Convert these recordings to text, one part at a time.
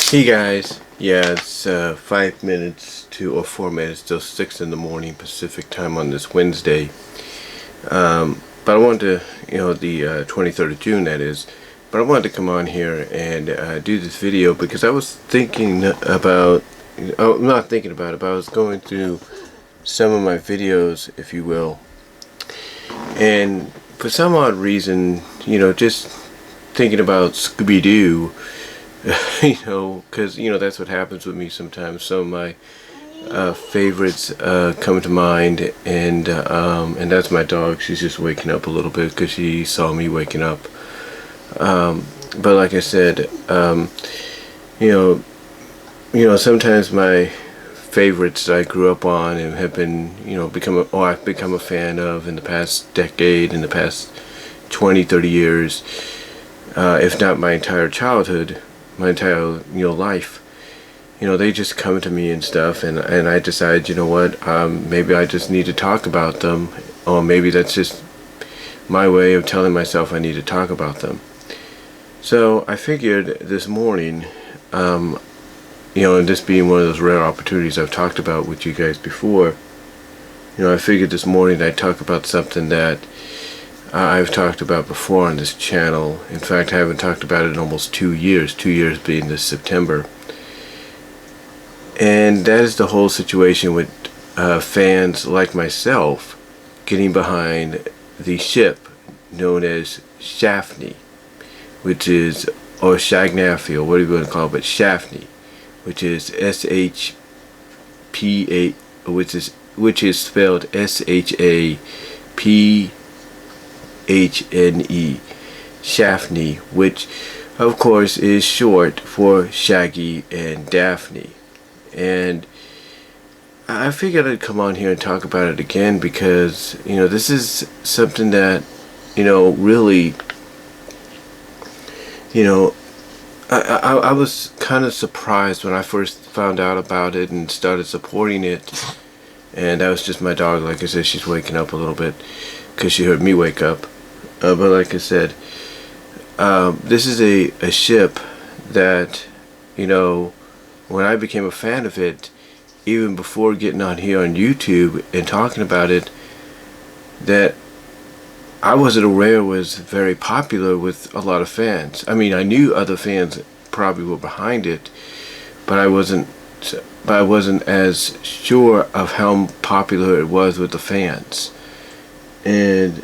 Hey guys, yeah, it's 5 minutes to, or 4 minutes till 6 in the morning Pacific time on this Wednesday. But I wanted to, the 23rd of June that is, but I wanted to come on here and do this video because I was thinking about, not thinking about it, but I was going through some of my videos, if you will, and for some odd reason, just thinking about Scooby-Doo, because that's what happens with me sometimes. Some of my favorites come to mind, and that's my dog. She's just waking up a little bit because she saw me waking up. But like I said, sometimes my favorites that I grew up on and have been, I've become a fan of in the past decade, in the past 20, 30 years, if not my entire childhood, my entire life, they just come to me and stuff, and I decide, maybe I just need to talk about them, or maybe that's just my way of telling myself I need to talk about them. So I figured this morning, and this being one of those rare opportunities I've talked about with you guys before, I figured this morning I'd talk about something that I've talked about before on this channel. In fact, I haven't talked about it in almost 2 years, 2 years being this September. And that is the whole situation with fans like myself getting behind the ship known as Shaphne, which is, or Shaggy, or what do you want to call it, but Shaphne, which is S-H-P-A, which is spelled S-H-A-P H-N-E, Shaphne, which of course is short for Shaggy and Daphne. And I figured I'd come on here and talk about it again because, this is something that, really, I was kind of surprised when I first found out about it and started supporting it. And that was just my dog. Like I said, she's waking up a little bit because she heard me wake up. But like I said, this is a ship that, when I became a fan of it, even before getting on here on YouTube and talking about it, that I wasn't aware was very popular with a lot of fans. I mean, I knew other fans probably were behind it, but I wasn't as sure of how popular it was with the fans. And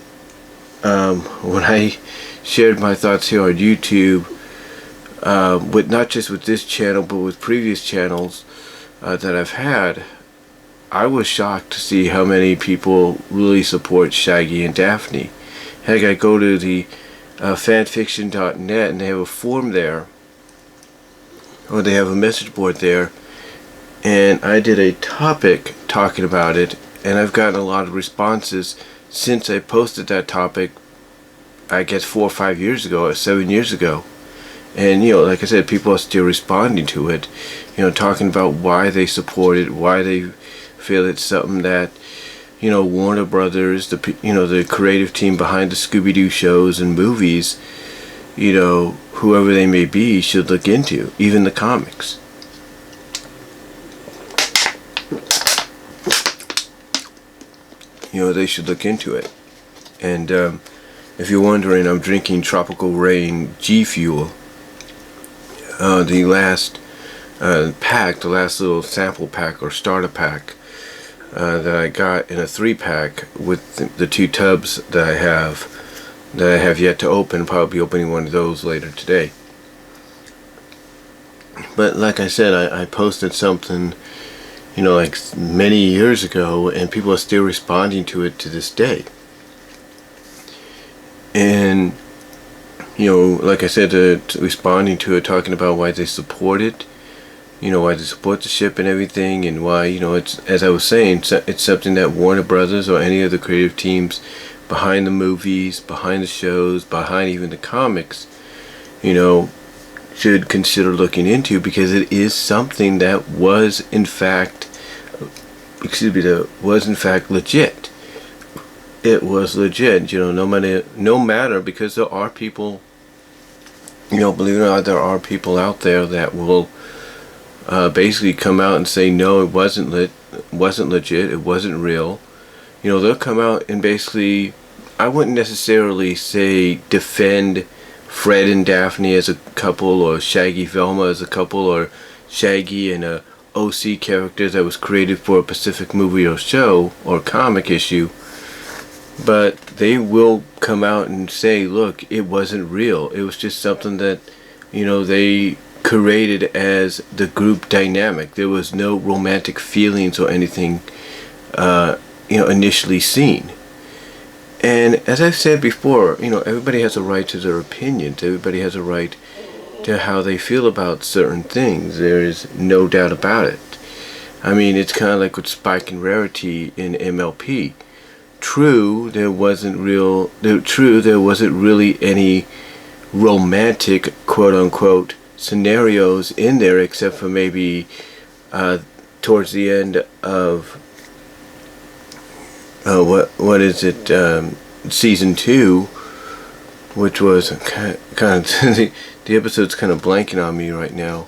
when I shared my thoughts here on YouTube, with not just with this channel but with previous channels that I've had, I was shocked to see how many people really support Shaggy and Daphne. Heck, I go to the fanfiction.net and they have a forum there, or they have a message board there, and I did a topic talking about it, and I've gotten a lot of responses since I posted that topic, I guess 4 or 5 years ago, or 7 years ago. And like I said, people are still responding to it, talking about why they support it, why they feel it's something that, Warner Brothers, the creative team behind the Scooby-Doo shows and movies, whoever they may be, should look into, even the comics. They should look into it. And if you're wondering, I'm drinking Tropical Rain G Fuel. The last pack, the last little sample pack or starter pack that I got in a 3-pack with the 2 tubs that I have yet to open. Probably opening one of those later today. But like I said, I posted something, like many years ago, and people are still responding to it to this day. And like I said, responding to it, talking about why they support it, why they support the ship and everything, and why, it's, as I was saying, it's something that Warner Brothers or any of the creative teams behind the movies, behind the shows, behind even the comics, should consider looking into, because it is something that was in fact, legit. It was legit, no matter, because there are people, believe it or not, there are people out there that will basically come out and say no, it wasn't legit, it wasn't real. They'll come out and basically, I wouldn't necessarily say defend Fred and Daphne as a couple, or Shaggy Velma as a couple, or Shaggy and a OC character that was created for a specific movie or show or comic issue. But they will come out and say, look, it wasn't real. It was just something that, they created as the group dynamic. There was no romantic feelings or anything, initially seen. And as I've said before, everybody has a right to their opinions. Everybody has a right to how they feel about certain things. There is no doubt about it. I mean, it's kind of like with Spike and Rarity in MLP. True, there wasn't really any romantic, quote-unquote, scenarios in there, except for maybe towards the end of what is it, season 2, which was kind of the episode's kind of blanking on me right now.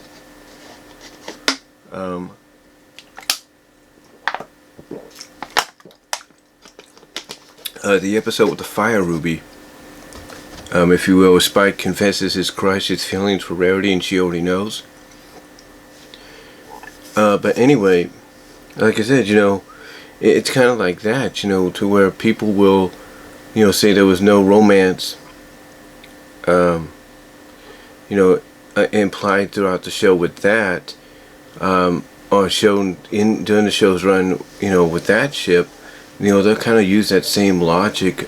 The episode with the fire ruby, if you will, where Spike confesses his crush, his feelings for Rarity, and she already knows. But anyway, like I said, it's kind of like that, to where people will, say there was no romance, implied throughout the show with that, or shown during the show's run, with that ship. They'll kind of use that same logic,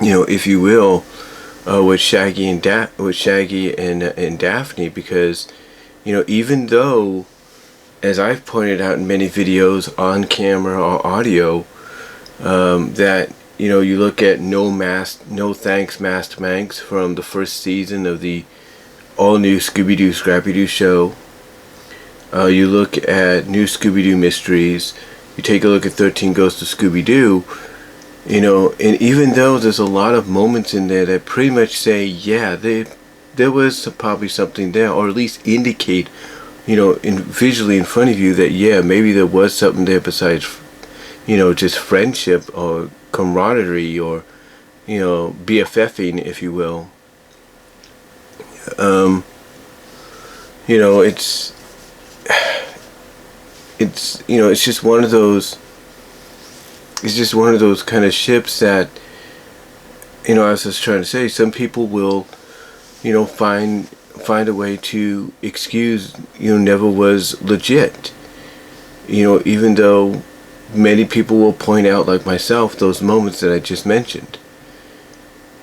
if you will, with Shaggy and Daphne, because, even though, as I've pointed out in many videos on camera or audio, that you look at No Thanks Masked Manx from the first season of the all-new Scooby-Doo Scrappy-Doo show. You look at New Scooby-Doo Mysteries. You take a look at 13 Ghosts of Scooby-Doo. And even though there's a lot of moments in there that pretty much say, yeah, there was probably something there, or at least indicate, visually in front of you that, yeah, maybe there was something there besides, just friendship or camaraderie or, BFFing, if you will. It's just one of those. It's just one of those kind of ships that, I was just trying to say, some people will, find a way to excuse, never was legit. Even though many people will point out, like myself, those moments that I just mentioned.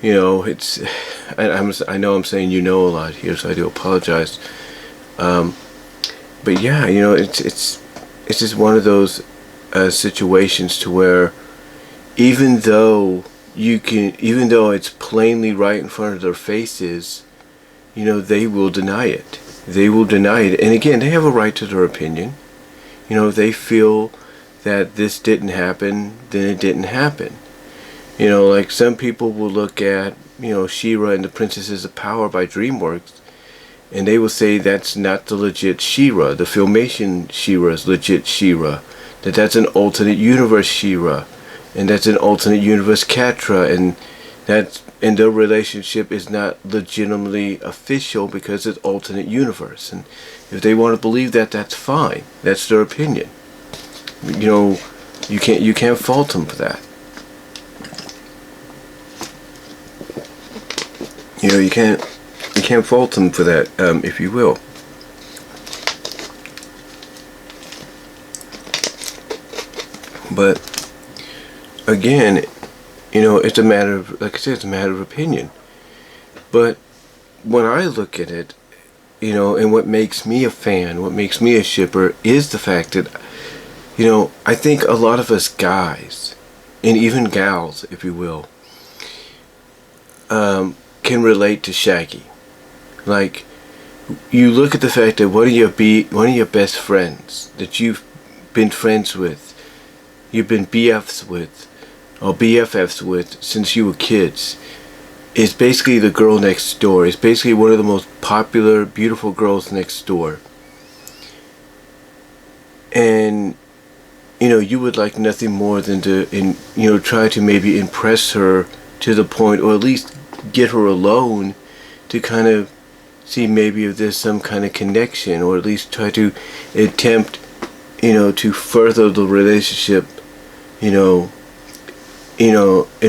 It's, I know I'm saying a lot here, so I do apologize. But yeah, it's just one of those situations to where even though it's plainly right in front of their faces, they will deny it. They will deny it. And again, they have a right to their opinion. If they feel that this didn't happen, then it didn't happen. Like some people will look at, She-Ra and the Princesses of Power by DreamWorks, and they will say that's not the legit She-Ra. The Filmation She-Ra is legit She-Ra. That's an alternate universe She-Ra, and that's an alternate universe Catra, and their relationship is not legitimately official because it's alternate universe. And if they want to believe that, that's fine. That's their opinion. You can't fault them for that. You can't fault them for that, if you will. But again, it's a matter of, like I said, it's a matter of opinion. But when I look at it, and what makes me a fan, what makes me a shipper, is the fact that, I think a lot of us guys, and even gals, if you will, can relate to Shaggy. Like, you look at the fact that one of your best friends that you've been friends with, you've been BFs with, or BFFs with since you were kids, is basically the girl next door. It's basically one of the most popular, beautiful girls next door. and you would like nothing more than to try to maybe impress her to the point, or at least get her alone to kind of see maybe if there's some kind of connection, or at least try to attempt to further the relationship in a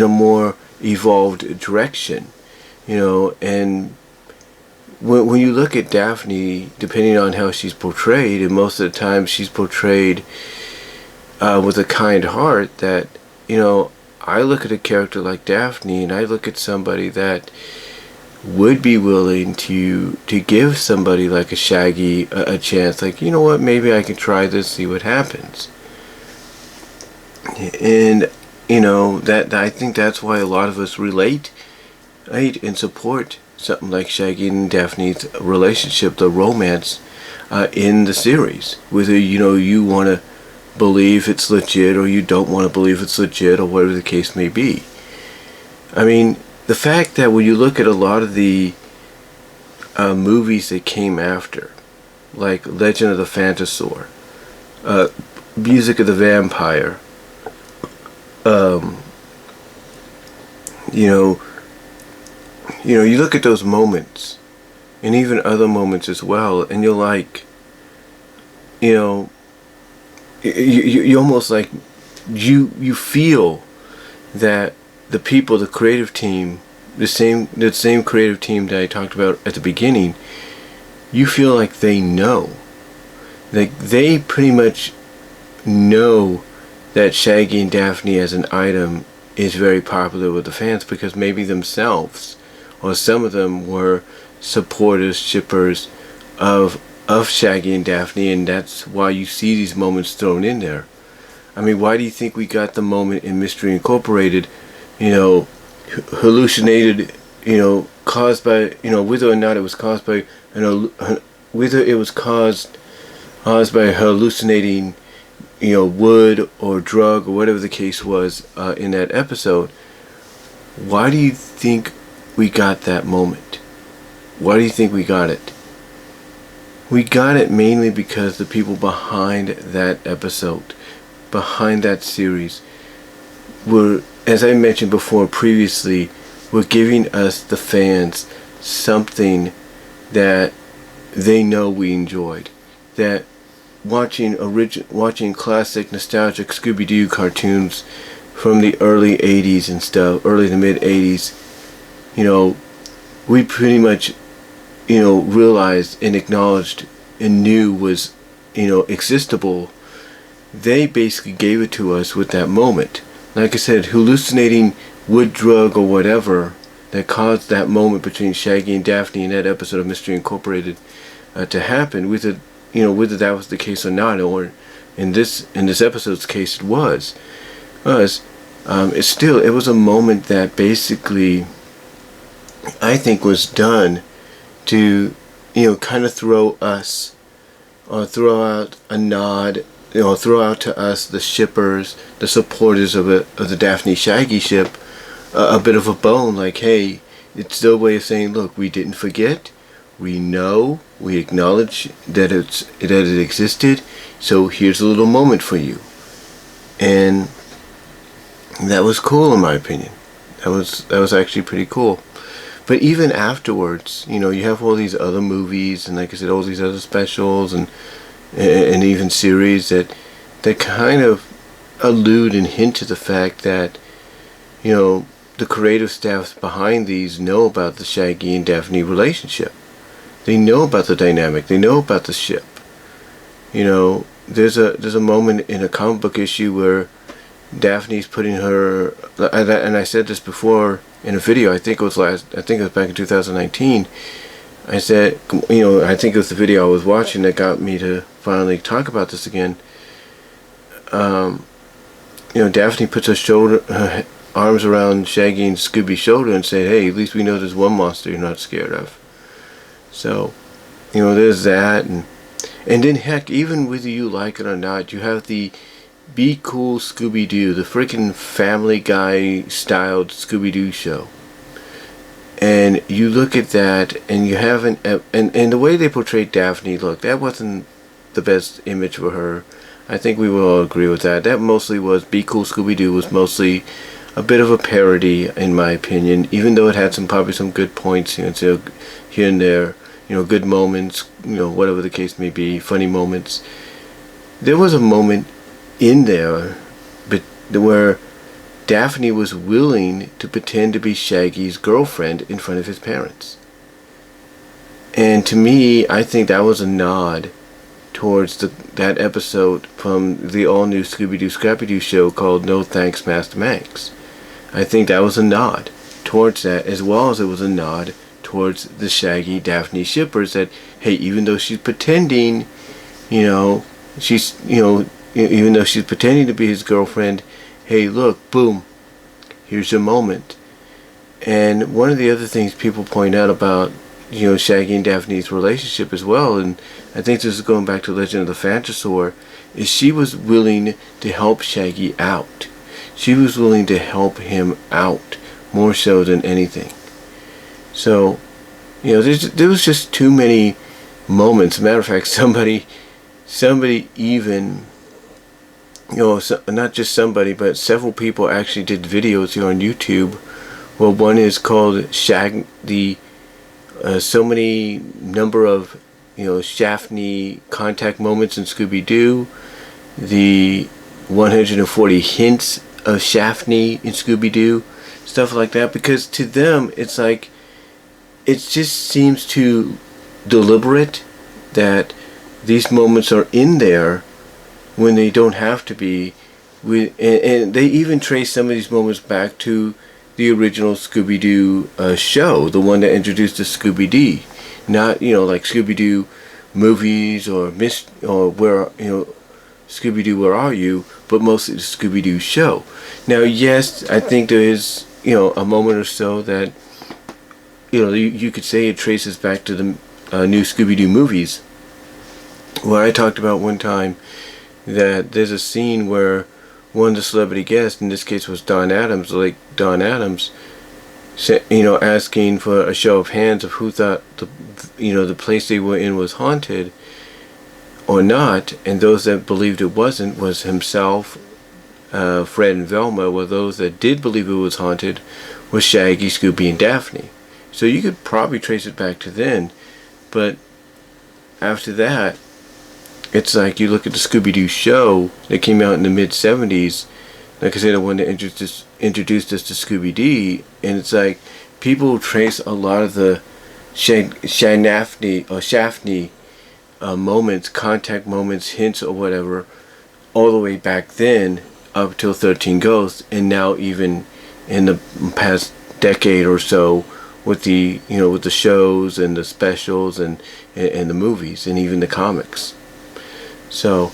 more evolved direction. And when you look at Daphne, depending on how she's portrayed, and most of the time she's portrayed with a kind heart, that I look at a character like Daphne, and I look at somebody that would be willing to give somebody like a Shaggy a chance, like, you know what, maybe I can try this, see what happens. And that I think that's why a lot of us relate, right, and support something like Shaggy and Daphne's relationship, the romance in the series. Whether you want to believe it's legit, or you don't want to believe it's legit, or whatever the case may be. I mean, the fact that when you look at a lot of the movies that came after, like Legend of the Phantasaur, Music of the Vampire, you look at those moments, and even other moments as well, and you're like, you almost like you feel that the people, the creative team, the same creative team that I talked about at the beginning, you feel like they know, like they pretty much know that Shaggy and Daphne as an item is very popular with the fans, because maybe themselves, or some of them, were supporters, shippers of Shaggy and Daphne, and that's why you see these moments thrown in there. I mean, why do you think we got the moment in Mystery Incorporated, hallucinated, caused by, whether or not it was caused by, whether it was caused by hallucinating, wood or drug, or whatever the case was in that episode. Why do you think we got that moment? Why do you think we got it? We got it mainly because the people behind that episode, behind that series, were, as I mentioned before previously, were giving us, the fans, something that they know we enjoyed. That watching classic nostalgic Scooby-Doo cartoons from the early 80s and stuff, early to mid 80s, we pretty much realized and acknowledged and knew was existable. They basically gave it to us with that moment. Like I said, hallucinating wood, drug, or whatever that caused that moment between Shaggy and Daphne in that episode of Mystery Incorporated to happen, whether that was the case or not, or in this episode's case it was. It was a moment that basically, I think, was done to kind of throw us, or throw out a nod, throw out to us, the shippers, the supporters of the Daphne Shaggy ship, a bit of a bone, like, hey, it's their way of saying, look, we didn't forget, we know, we acknowledge that it existed, so here's a little moment for you. And that was cool, in my opinion. That was actually pretty cool. But even afterwards, you have all these other movies, and like I said, all these other specials, and even series that kind of allude and hint to the fact that the creative staffs behind these know about the Shaggy and Daphne relationship. They know about the dynamic. They know about the ship. There's a moment in a comic book issue where Daphne's putting her, and I said this before in a video, I think it was back in 2019. I said, I think it was the video I was watching that got me to finally talk about this again. Daphne puts her arms around Shaggy and Scooby's shoulder and said, hey, at least we know there's one monster you're not scared of. So, there's that, and then heck, even whether you like it or not, you have the Be Cool Scooby-Doo, the freaking Family Guy styled Scooby-Doo show. And you look at that, and you haven't, and the way they portrayed Daphne, look, that wasn't the best image for her. I think we will all agree with that. That mostly was Be Cool Scooby-Doo was mostly a bit of a parody, in my opinion, even though it had probably some good points, so here and there, good moments, whatever the case may be, funny moments. There was a moment in there where Daphne was willing to pretend to be Shaggy's girlfriend in front of his parents. And to me, I think that was a nod towards that episode from the all-new Scooby-Doo Scrappy-Doo show called No Thanks, Master Manx. I think that was a nod towards that, as well as it was a nod towards the Shaggy Daphne shippers, that hey, even though she's pretending, even though she's pretending to be his girlfriend, hey, look, boom, here's your moment. And one of the other things people point out about Shaggy and Daphne's relationship as well, and I think this is going back to Legend of the Phantasaur, is she was willing to help Shaggy out. She was willing to help him out more so than anything. So, there was just too many moments. As a matter of fact, somebody even, not just somebody, but several people actually did videos here on YouTube. Well, one is called so many number of Shaphne contact moments in Scooby-Doo, the 140 hints of Shaphne in Scooby-Doo, stuff like that, because to them it's like it just seems too deliberate that these moments are in there when they don't have to be. And they even trace some of these moments back to the original Scooby-Doo show, the one that introduced the Scooby-Doo, not like Scooby-Doo movies or where Scooby-Doo Where Are You, but mostly the Scooby-Doo show. Now, yes, I think there is a moment or so that you could say it traces back to the new Scooby-Doo movies, where I talked about one time that there's a scene where one of the celebrity guests, in this case was Don Adams, asking for a show of hands of who thought the place they were in was haunted or not, and those that believed it wasn't was himself, Fred and Velma, were those that did believe it was haunted was Shaggy, Scooby, and Daphne. So you could probably trace it back to then, but after that, it's like you look at the Scooby-Doo show that came out in the mid-70s, like I said, the one that introduced us to Scooby-Doo, and it's like people trace a lot of the Shaphne moments, contact moments, hints or whatever, all the way back then up till 13 Ghosts, and now even in the past decade or so with the with the shows and the specials and the movies and even the comics. So,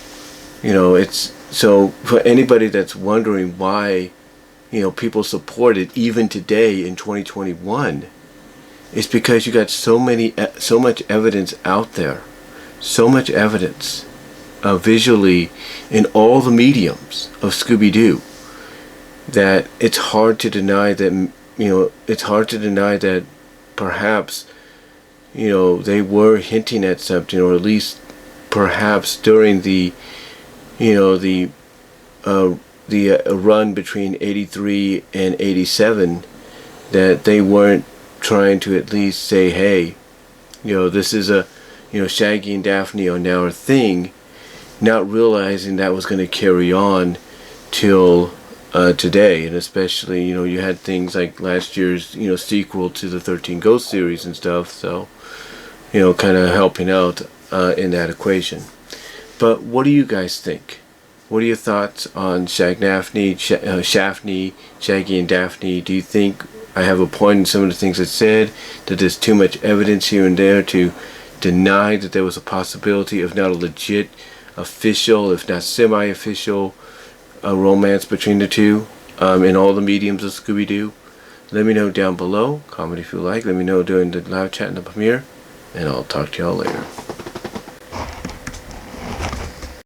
so for anybody that's wondering why, people support it even today in 2021, it's because you got so much evidence out there, so much evidence, visually in all the mediums of Scooby-Doo, that it's hard to deny that, perhaps, they were hinting at something, or at least perhaps during the run between 83 and 87, that they weren't trying to at least say, hey, this is Shaggy and Daphne are now a thing, not realizing that was going to carry on till today. And especially, you had things like last year's, sequel to the 13 Ghost series and stuff, so, kind of helping out in that equation. But what do you guys think? What are your thoughts on Shaphne, Shaggy and Daphne? Do you think I have a point in some of the things I said, that there's too much evidence here and there to deny that there was a possibility of not a legit, official, if not semi-official, romance between the two in all the mediums of Scooby-Doo? Let me know down below. Comment if you like. Let me know during the live chat in the premiere. And I'll talk to y'all later.